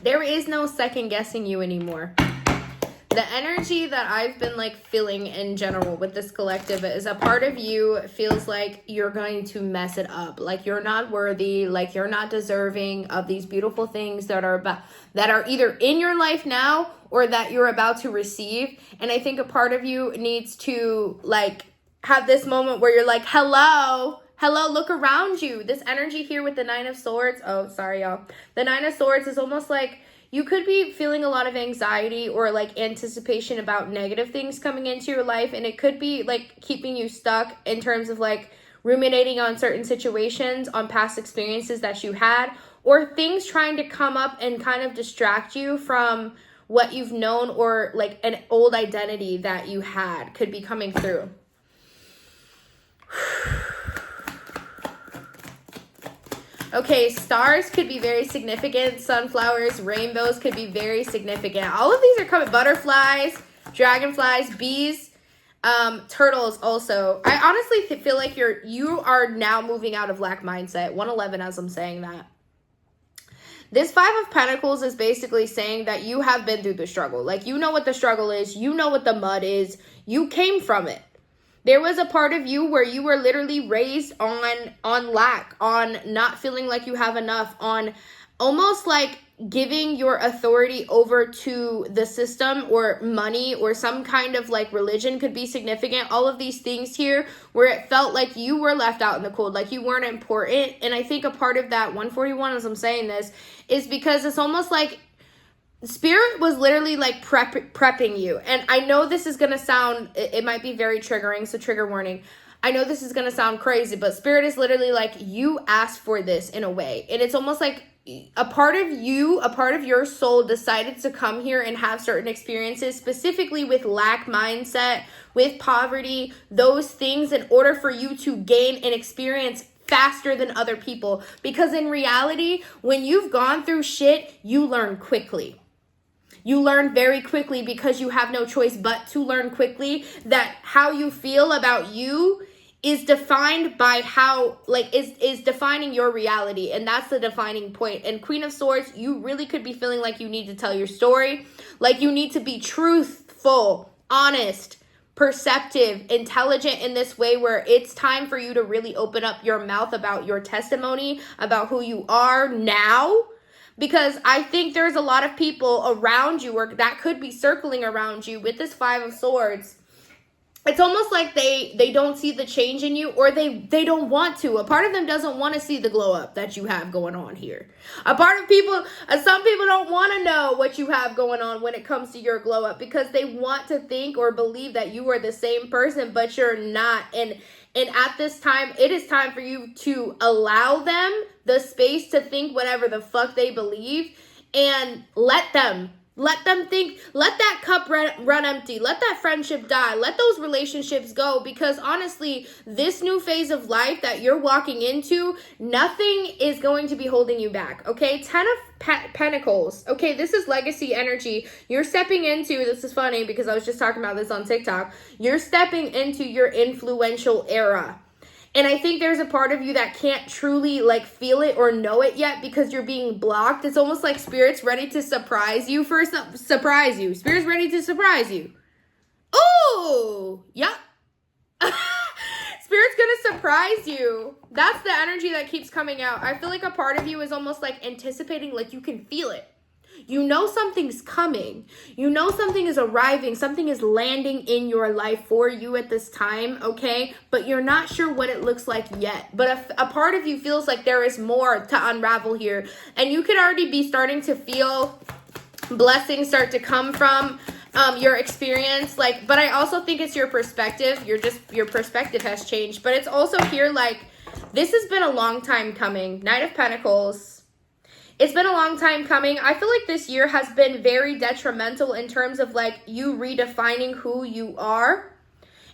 There is no second guessing you anymore. The energy that I've been like feeling in general with this collective is a part of you feels like you're going to mess it up, like you're not worthy, like you're not deserving of these beautiful things that are either in your life now or that you're about to receive. And I think a part of you needs to like have this moment where you're like, hello, look around you. This energy here with the Nine of Swords. Oh, sorry, y'all. The Nine of Swords is almost like you could be feeling a lot of anxiety or like anticipation about negative things coming into your life. And it could be like keeping you stuck in terms of like ruminating on certain situations, on past experiences that you had, or things trying to come up and kind of distract you from what you've known, or like an old identity that you had could be coming through. Okay, stars could be very significant. Sunflowers, rainbows could be very significant. All of these are coming. Butterflies, dragonflies, bees, turtles also. I honestly feel like you are now moving out of lack mindset. 111 as I'm saying that. This Five of Pentacles is basically saying that you have been through the struggle. Like, you know what the struggle is. You know what the mud is. You came from it. There was a part of you where you were literally raised on lack, on not feeling like you have enough, on almost like giving your authority over to the system or money or some kind of like religion could be significant. All of these things here where it felt like you were left out in the cold, like you weren't important. And I think a part of that 141 as I'm saying this is because it's almost like Spirit was literally like prepping you. And I know this is going to sound, it might be very triggering, so trigger warning. I know this is going to sound crazy, but Spirit is literally like, you asked for this in a way. And it's almost like a part of you, a part of your soul decided to come here and have certain experiences, specifically with lack mindset, with poverty, those things in order for you to gain an experience faster than other people. Because in reality, when you've gone through shit, you learn quickly. You learn very quickly because you have no choice but to learn quickly that how you feel about you is defined by how, like, is defining your reality. And that's the defining point. And Queen of Swords, you really could be feeling like you need to tell your story. Like you need to be truthful, honest, perceptive, intelligent in this way where it's time for you to really open up your mouth about your testimony, about who you are now. Because I think there's a lot of people around you or that could be circling around you with this Five of Swords. It's almost like they don't see the change in you, or they don't want to. A part of them doesn't want to see the glow up that you have going on here. Some people don't want to know what you have going on when it comes to your glow up because they want to think or believe that you are the same person, but you're not. And at this time, it is time for you to allow them the space to think whatever the fuck they believe, and let them think, let that cup run empty, let that friendship die, let those relationships go, because honestly, this new phase of life that you're walking into, nothing is going to be holding you back, okay? 10 of Pentacles, okay, this is legacy energy. You're stepping into, this is funny because I was just talking about this on TikTok, you're stepping into your influential era. And I think there's a part of you that can't truly like feel it or know it yet because you're being blocked. It's almost like Spirit's ready to surprise you. Spirit's ready to surprise you. Oh, yeah. Spirit's gonna surprise you. That's the energy that keeps coming out. I feel like a part of you is almost like anticipating, like you can feel it. You know something's coming. You know something is arriving. Something is landing in your life for you at this time, okay? But you're not sure what it looks like yet. But a part of you feels like there is more to unravel here. And you could already be starting to feel blessings start to come from your experience. But I also think it's your perspective. Your perspective has changed. But it's also here like, this has been a long time coming. Knight of Pentacles. It's been a long time coming. I feel like this year has been very detrimental in terms of like you redefining who you are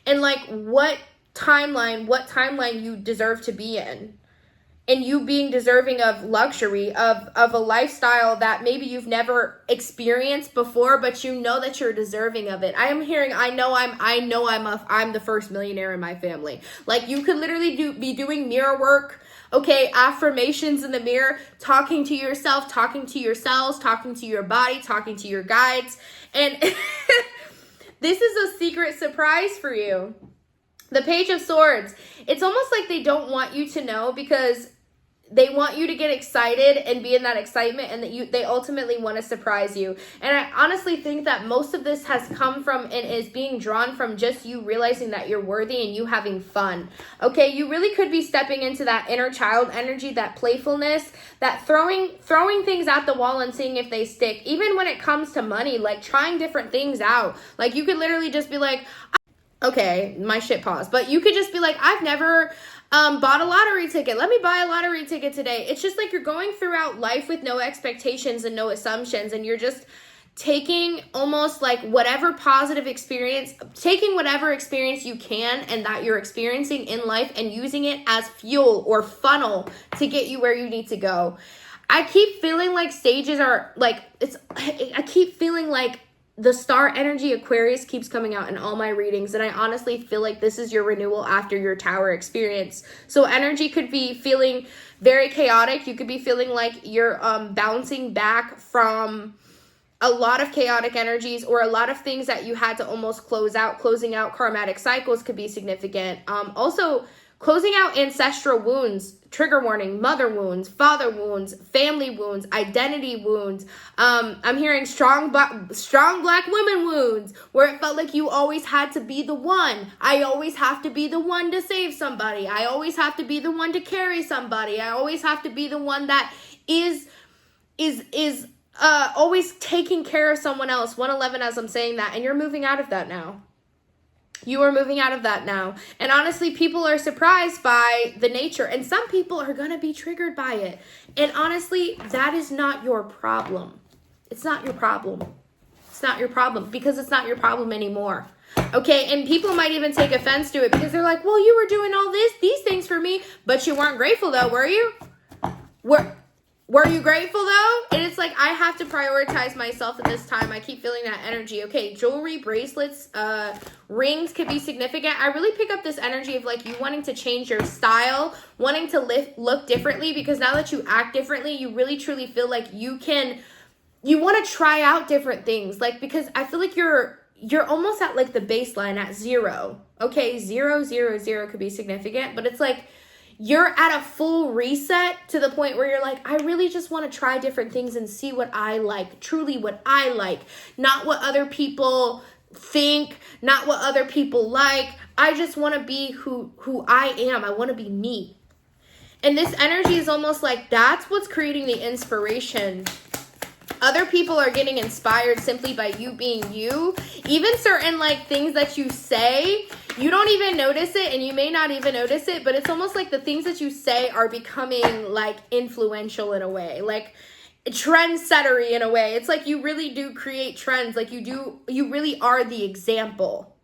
and like what timeline you deserve to be in. And you being deserving of luxury, of a lifestyle that maybe you've never experienced before, but you know that you're deserving of it. I'm the first millionaire in my family. Like you could literally be doing mirror work Okay, affirmations in the mirror, talking to yourself, talking to yourselves, talking to your body, talking to your guides. And this is a secret surprise for you. The Page of Swords. It's almost like they don't want you to know because they want you to get excited and be in that excitement, and that they ultimately want to surprise you. And I honestly think that most of this has come from and is being drawn from just you realizing that you're worthy and you having fun. Okay, you really could be stepping into that inner child energy, that playfulness, that throwing things at the wall and seeing if they stick. Even when it comes to money, like trying different things out. Like you could literally just be like, okay, my shit paused, but you could just be like, I've never bought a lottery ticket. Let me buy a lottery ticket today. It's just like you're going throughout life with no expectations and no assumptions, and you're just taking almost like whatever positive experience, taking whatever experience you can and that you're experiencing in life and using it as fuel or funnel to get you where you need to go. I keep feeling like stages are like, I keep feeling like the star energy Aquarius keeps coming out in all my readings, and I honestly feel like this is your renewal after your tower experience. So energy could be feeling very chaotic. You could be feeling like you're bouncing back from a lot of chaotic energies or a lot of things that you had to almost close out. Closing out karmatic cycles could be significant. Also, closing out ancestral wounds, trigger warning, mother wounds, father wounds, family wounds, identity wounds. I'm hearing strong black women wounds, where it felt like you always had to be the one. I always have to be the one to save somebody. I always have to be the one to carry somebody. I always have to be the one that is always taking care of someone else. 111 as I'm saying that, and you're moving out of that now. You are moving out of that now. And honestly, people are surprised by the nature. And some people are going to be triggered by it. And honestly, that is not your problem. It's not your problem. It's not your problem because it's not your problem anymore. Okay, and people might even take offense to it because they're like, well, you were doing all these things for me, but you weren't grateful though, were you? Were you grateful though? And it's like, I have to prioritize myself at this time. I keep feeling that energy. Okay, jewelry, bracelets, rings could be significant. I really pick up this energy of like you wanting to change your style, wanting to look differently, because now that you act differently, you really truly feel like you want to try out different things. Like, because I feel like you're almost at like the baseline at 0. Okay, 0, 0, 0 could be significant, but it's like, you're at a full reset to the point where you're like, I really just want to try different things and see what I like, truly what I like, not what other people think, not what other people like. I just want to be who I am. I want to be me. And this energy is almost like that's what's creating the inspiration. Other people are getting inspired simply by you being you. Even certain like things that you say, you don't even notice it, and you may not even notice it, but it's almost like the things that you say are becoming like influential in a way, like trendsettery in a way. It's like you really do create trends. Like you really are the example.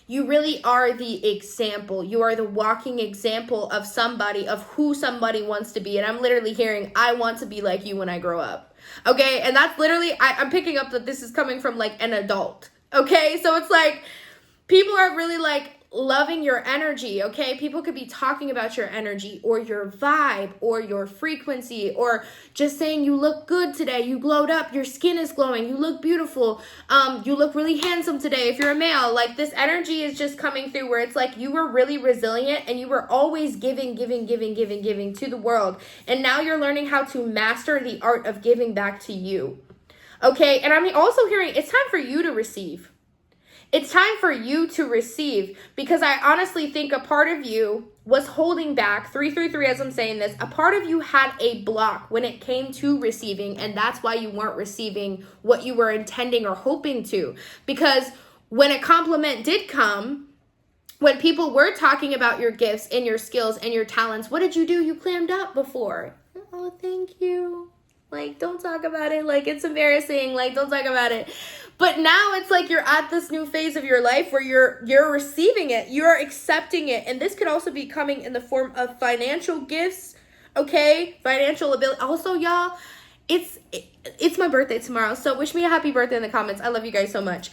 You really are the example. You are the walking example of somebody, of who somebody wants to be. And I'm literally hearing, I want to be like you when I grow up. Okay, and that's literally, I'm picking up that this is coming from like an adult. Okay, so it's like people are really like loving your energy. Okay, people could be talking about your energy or your vibe or your frequency, or just saying you look good today, you glowed up, your skin is glowing, you look beautiful, you look really handsome today if you're a male. Like this energy is just coming through where it's like you were really resilient and you were always giving to the world, and now you're learning how to master the art of giving back to you. Okay, and I'm also hearing it's time for you to receive. It's time for you to receive, because I honestly think a part of you was holding back. 333 as I'm saying this, a part of you had a block when it came to receiving, and that's why you weren't receiving what you were intending or hoping to. Because when a compliment did come, when people were talking about your gifts and your skills and your talents, what did you do? You clammed up before. Oh, thank you. Like, don't talk about it. Like, it's embarrassing. Like, don't talk about it. But now it's like you're at this new phase of your life where you're receiving it. You're accepting it. And this could also be coming in the form of financial gifts. Okay? Financial ability. Also, y'all, it's my birthday tomorrow, so wish me a happy birthday in the comments. I love you guys so much.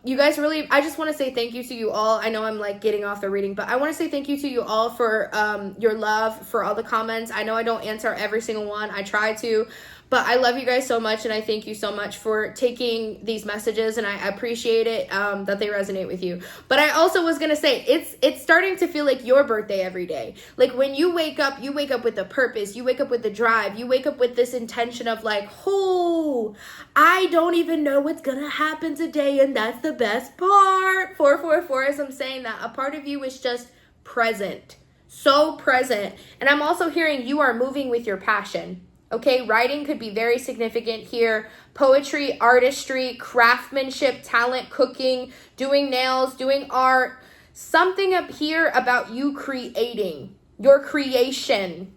You guys really, I just want to say thank you to you all. I know I'm like getting off the reading, but I want to say thank you to you all for your love, for all the comments. I know I don't answer every single one. I try to, but I love you guys so much, and I thank you so much for taking these messages, and I appreciate it that they resonate with you. But I also was gonna say, it's starting to feel like your birthday every day. Like when you wake up with a purpose, you wake up with a drive, you wake up with this intention of like, oh, I don't even know what's gonna happen today, and that's the best part. 444, as I'm saying that, a part of you is just present, so present. And I'm also hearing you are moving with your passion. Okay, writing could be very significant here. Poetry, artistry, craftsmanship, talent, cooking, doing nails, doing art. Something up here about you creating, your creation.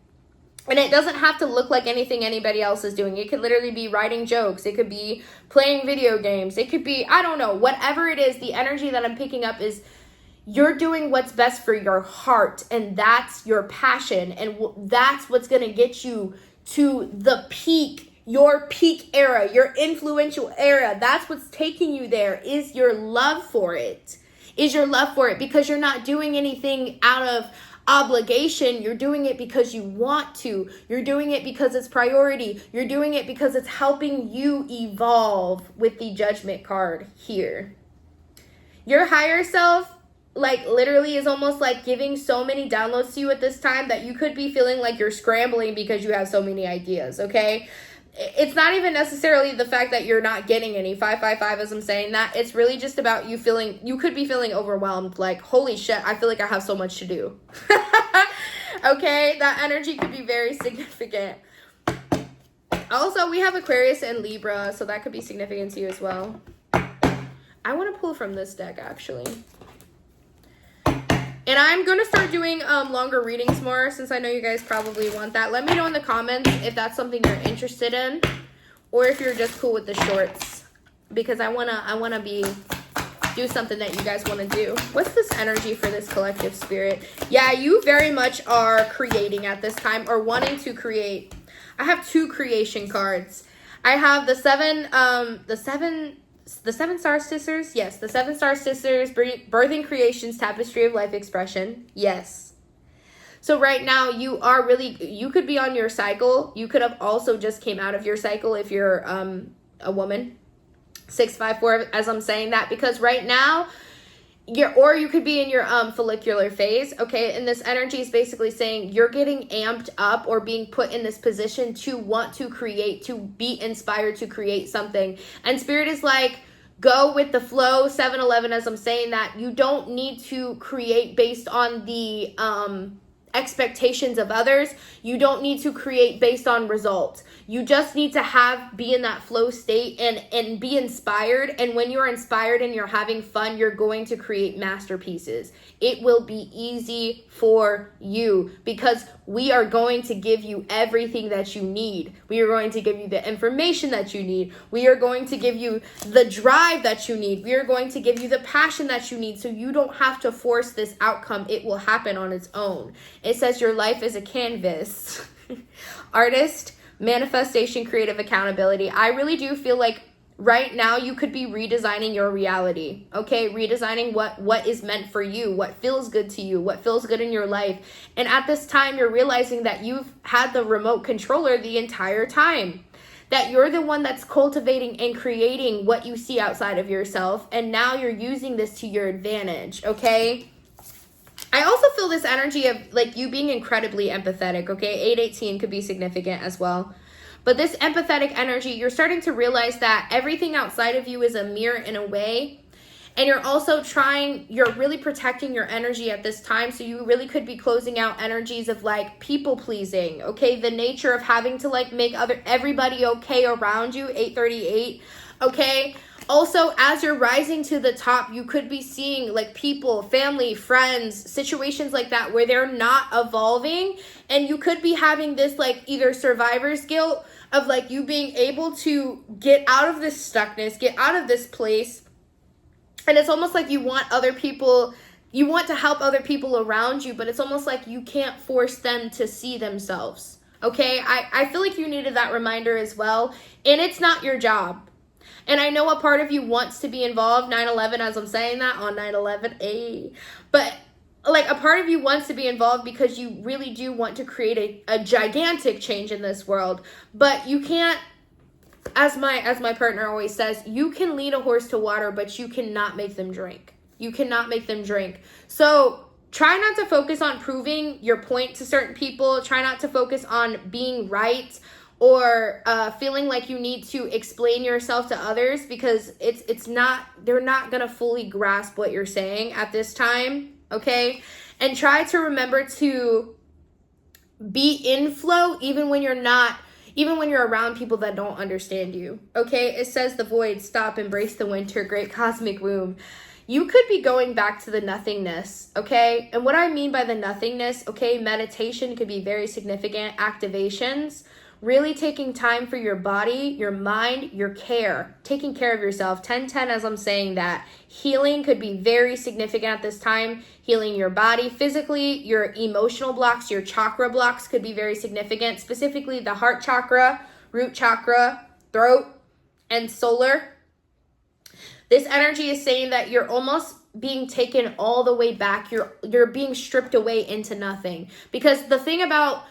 And it doesn't have to look like anything anybody else is doing. It could literally be writing jokes. It could be playing video games. It could be, I don't know, whatever it is, the energy that I'm picking up is you're doing what's best for your heart. And that's your passion. And that's what's going to get you to the peak, your peak era, your influential era. That's what's taking you there, is your love for it. Is your love for it, because you're not doing anything out of obligation. You're doing it because you want to. You're doing it because it's priority. You're doing it because it's helping you evolve with the Judgment card here. Your higher self, like literally is almost like giving so many downloads to you at this time that you could be feeling like you're scrambling because you have so many ideas, okay? It's not even necessarily the fact that you're not getting any. 555, as I'm saying that, it's really just about you feeling, you could be feeling overwhelmed, like, holy shit, I feel like I have so much to do. Okay, that energy could be very significant. Also, we have Aquarius and Libra, so that could be significant to you as well. I want to pull from this deck, actually. And I'm going to start doing longer readings more, since I know you guys probably want that. Let me know in the comments if that's something you're interested in, or if you're just cool with the shorts, because I want to do something that you guys want to do. What's this energy for this collective spirit? Yeah, you very much are creating at this time, or wanting to create. I have two creation cards. I have the seven Star Sisters. Yes, the 7 Star Sisters, Birthing Creations, Tapestry of Life Expression. Yes. So right now you could be on your cycle. You could have also just came out of your cycle if you're a woman. 654, as I'm saying that, because right now or you could be in your follicular phase, okay? And this energy is basically saying you're getting amped up or being put in this position to want to create, to be inspired to create something. And Spirit is like, go with the flow. 711, as I'm saying that, you don't need to create based on the expectations of others. You don't need to create based on results. You just need to be in that flow state and be inspired. And when you're inspired and you're having fun, you're going to create masterpieces. It will be easy for you, because we are going to give you everything that you need. We are going to give you the information that you need. We are going to give you the drive that you need. We are going to give you the passion that you need, so you don't have to force this outcome. It will happen on its own. It says your life is a canvas. Artist, manifestation, creative accountability. I really do feel like right now you could be redesigning your reality, okay? Redesigning what is meant for you, what feels good to you, what feels good in your life. And at this time, you're realizing that you've had the remote controller the entire time, that you're the one that's cultivating and creating what you see outside of yourself. And now you're using this to your advantage, okay? I also feel this energy of like you being incredibly empathetic, okay? 818 could be significant as well. But this empathetic energy, you're starting to realize that everything outside of you is a mirror in a way. And you're really protecting your energy at this time. So you really could be closing out energies of like people pleasing, okay? The nature of having to like make everybody okay around you, 838, okay? Also, as you're rising to the top, you could be seeing like people, family, friends, situations like that where they're not evolving. And you could be having this like either survivor's guilt of like you being able to get out of this stuckness, get out of this place. And it's almost like you want to help other people around you, but it's almost like you can't force them to see themselves. Okay, I feel like you needed that reminder as well. And it's not your job. And I know a part of you wants to be involved, 9/11, as I'm saying that on 9/11, but like a part of you wants to be involved because you really do want to create a gigantic change in this world. But you can't, as my partner always says, you can lead a horse to water, but you cannot make them drink. You cannot make them drink. So try not to focus on proving your point to certain people. Try not to focus on being right or feeling like you need to explain yourself to others, because they're not going to fully grasp what you're saying at this time, okay? And try to remember to be in flow even when you're around people that don't understand you, okay? It says the void, stop, embrace the winter, great cosmic womb. You could be going back to the nothingness, okay? And what I mean by the nothingness, okay, meditation could be very significant, activations, really taking time for your body, your mind, your care, taking care of yourself. 10-10, as I'm saying that. Healing could be very significant at this time. Healing your body physically, your emotional blocks, your chakra blocks could be very significant, specifically the heart chakra, root chakra, throat, and solar. This energy is saying that you're almost being taken all the way back. You're being stripped away into nothing. Because the thing about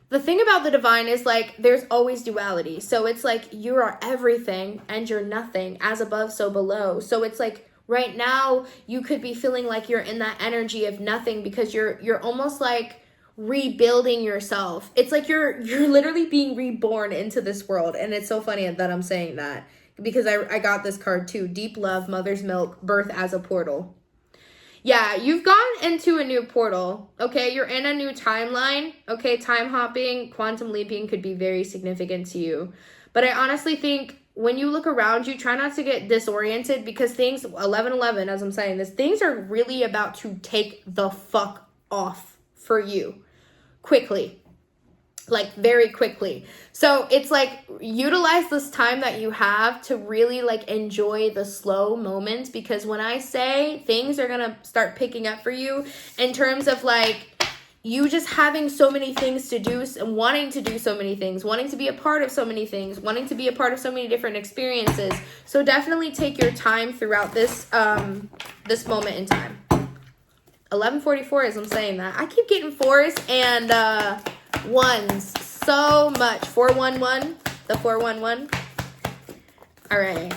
the divine is like there's always duality. So it's like you are everything and you're nothing, as above so below. So it's like right now you could be feeling like you're in that energy of nothing because you're almost like rebuilding yourself. It's like you're literally being reborn into this world. And it's so funny that I'm saying that, because I got this card too. Deep love, mother's milk, birth as a portal. Yeah, you've gone into a new portal, okay? You're in a new timeline, okay? Time hopping, quantum leaping could be very significant to you. But I honestly think when you look around you, try not to get disoriented, because things, 11/11, as I'm saying this, things are really about to take the fuck off for you quickly. Like very quickly. So it's like utilize this time that you have to really like enjoy the slow moments, because when I say things are gonna start picking up for you in terms of like you just having so many things to do and wanting to do so many things, wanting to be a part of so many things, wanting to be a part of so many different experiences. So definitely take your time throughout this this moment in time. 11:44, as I'm saying that. I keep getting fours and ones so much. 411, the 411. All right,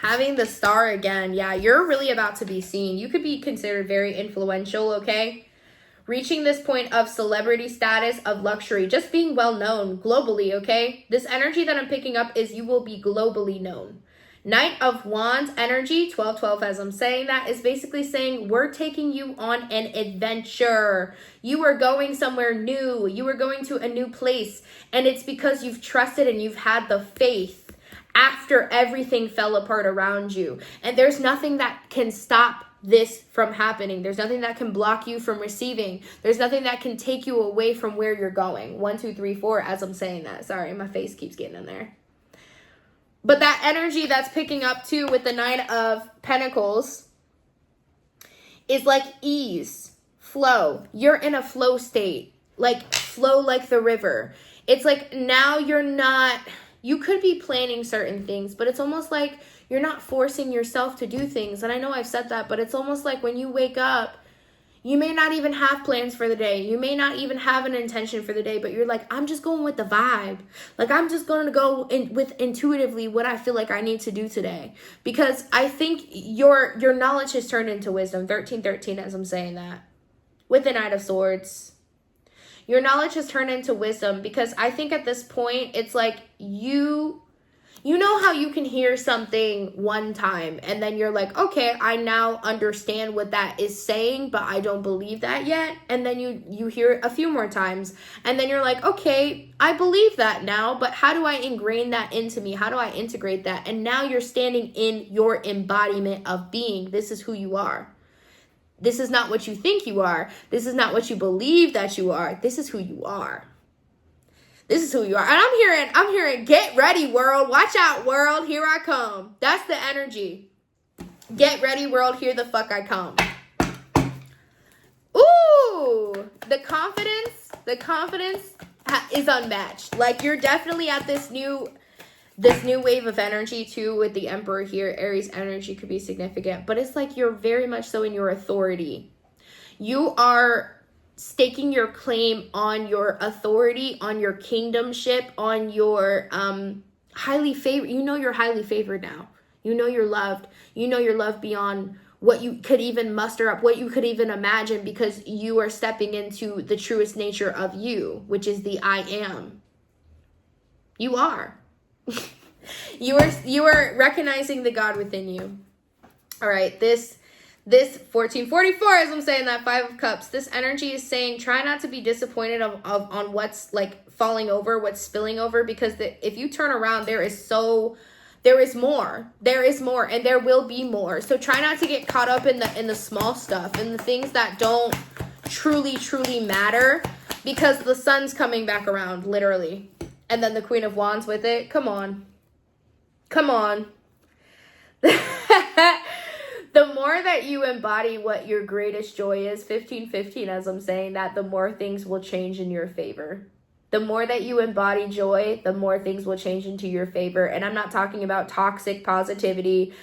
having the star again. Yeah, you're really about to be seen. You could be considered very influential, okay? Reaching this point of celebrity status, of luxury, just being well known globally, okay? This energy that I'm picking up is you will be globally known. Knight of Wands energy, 12-12, as I'm saying that, is basically saying we're taking you on an adventure. You are going somewhere new. You are going to a new place. And it's because you've trusted and you've had the faith after everything fell apart around you. And there's nothing that can stop this from happening. There's nothing that can block you from receiving. There's nothing that can take you away from where you're going. 1, 2, 3, 4, as I'm saying that. Sorry, my face keeps getting in there. But that energy that's picking up too with the 9 of Pentacles is like ease, flow. You're in a flow state, like flow like the river. It's like now you could be planning certain things, but it's almost like you're not forcing yourself to do things. And I know I've said that, but it's almost like when you wake up, you may not even have plans for the day. You may not even have an intention for the day, but you're like, I'm just going with the vibe. Like, I'm just going to go with intuitively what I feel like I need to do today. Because I think your knowledge has turned into wisdom. 13-13, as I'm saying that. With the Knight of Swords. Your knowledge has turned into wisdom, because I think at this point, it's like you know how you can hear something one time and then you're like, okay, I now understand what that is saying, but I don't believe that yet. And then you hear it a few more times and then you're like, okay, I believe that now, but how do I ingrain that into me? How do I integrate that? And now you're standing in your embodiment of being. This is who you are. This is not what you think you are. This is not what you believe that you are. This is who you are. This is who you are. And I'm hearing, get ready, world. Watch out, world. Here I come. That's the energy. Get ready, world. Here the fuck I come. Ooh, the confidence is unmatched. Like, you're definitely at this new wave of energy too with the Emperor here. Aries energy could be significant, but it's like you're very much so in your authority. You are staking your claim on your authority, on your kingdomship, on your highly favored. You know you're highly favored now. You know you're loved. You know you're loved beyond what you could even muster up, what you could even imagine, because you are stepping into the truest nature of you, which is the I am. You are. You are recognizing the God within you. All right, this 1444, as I'm saying, that 5 of Cups, this energy is saying try not to be disappointed on what's like falling over, what's spilling over, because if you turn around, there is more, and there will be more. So try not to get caught up in the small stuff and the things that don't truly matter, because the sun's coming back around, literally. And then the Queen of Wands with it. Come on. The more that you embody what your greatest joy is, 1515, as I'm saying that, the more things will change in your favor. The more that you embody joy, the more things will change into your favor. And I'm not talking about toxic positivity.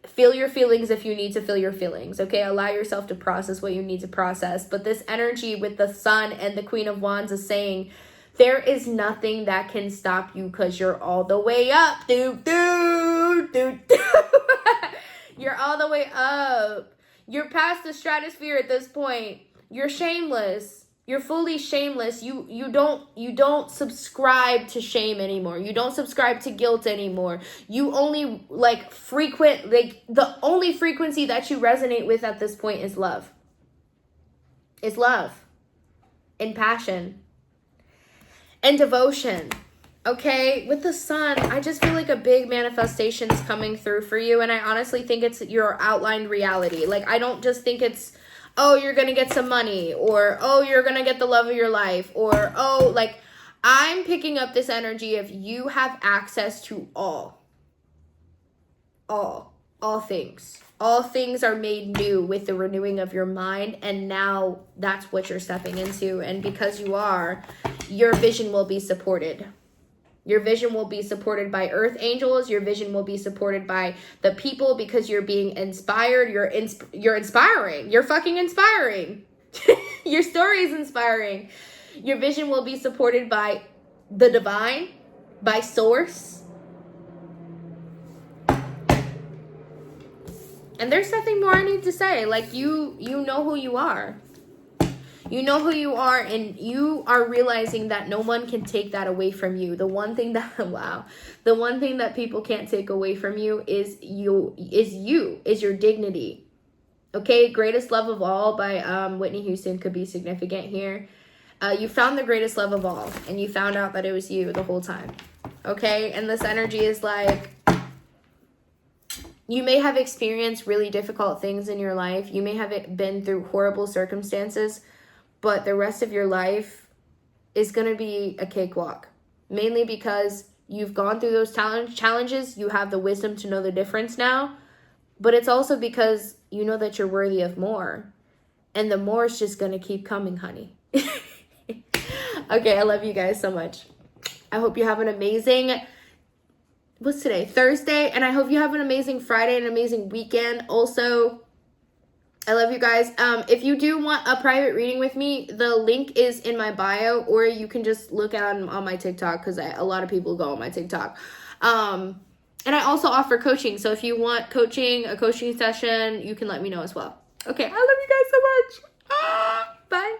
Feel your feelings if you need to feel your feelings, okay? Allow yourself to process what you need to process. But this energy with the Sun and the Queen of Wands is saying there is nothing that can stop you, because you're all the way up. You're all the way up. You're past the stratosphere at this point. You're shameless. You're fully shameless. You don't subscribe to shame anymore. You don't subscribe to guilt anymore. You only the only frequency that you resonate with at this point is love. Is love and passion and devotion. Okay, with the Sun, I just feel like a big manifestation is coming through for you. And I honestly think it's your outlined reality. Like, I don't just think it's, oh, you're going to get some money, or, oh, you're going to get the love of your life, or, oh, like, I'm picking up this energy of you have access to all things. All things are made new with the renewing of your mind. And now that's what you're stepping into. And because you are, your vision will be supported. Your vision will be supported by earth angels. Your vision will be supported by the people, because you're being inspired. You're inspiring. You're fucking inspiring. Your story is inspiring. Your vision will be supported by the divine, by source. And there's nothing more I need to say. Like, you know who you are. You know who you are, and you are realizing that no one can take that away from you. The one thing that, the one thing that people can't take away from you is your dignity. Okay, Greatest Love of All by Whitney Houston could be significant here. You found the greatest love of all, and you found out that it was you the whole time. Okay, and this energy is like, you may have experienced really difficult things in your life. You may have been through horrible circumstances, but the rest of your life is going to be a cakewalk. Mainly because you've gone through those challenges. You have the wisdom to know the difference now. But it's also because you know that you're worthy of more. And the more is just going to keep coming, honey. Okay, I love you guys so much. I hope you have an amazing... What's today? Thursday. And I hope you have an amazing Friday, an amazing weekend. Also, I love you guys. If you do want a private reading with me, the link is in my bio, or you can just look at it on my TikTok, because a lot of people go on my TikTok. And I also offer coaching. So if you want a coaching session, you can let me know as well. Okay, I love you guys so much. Bye.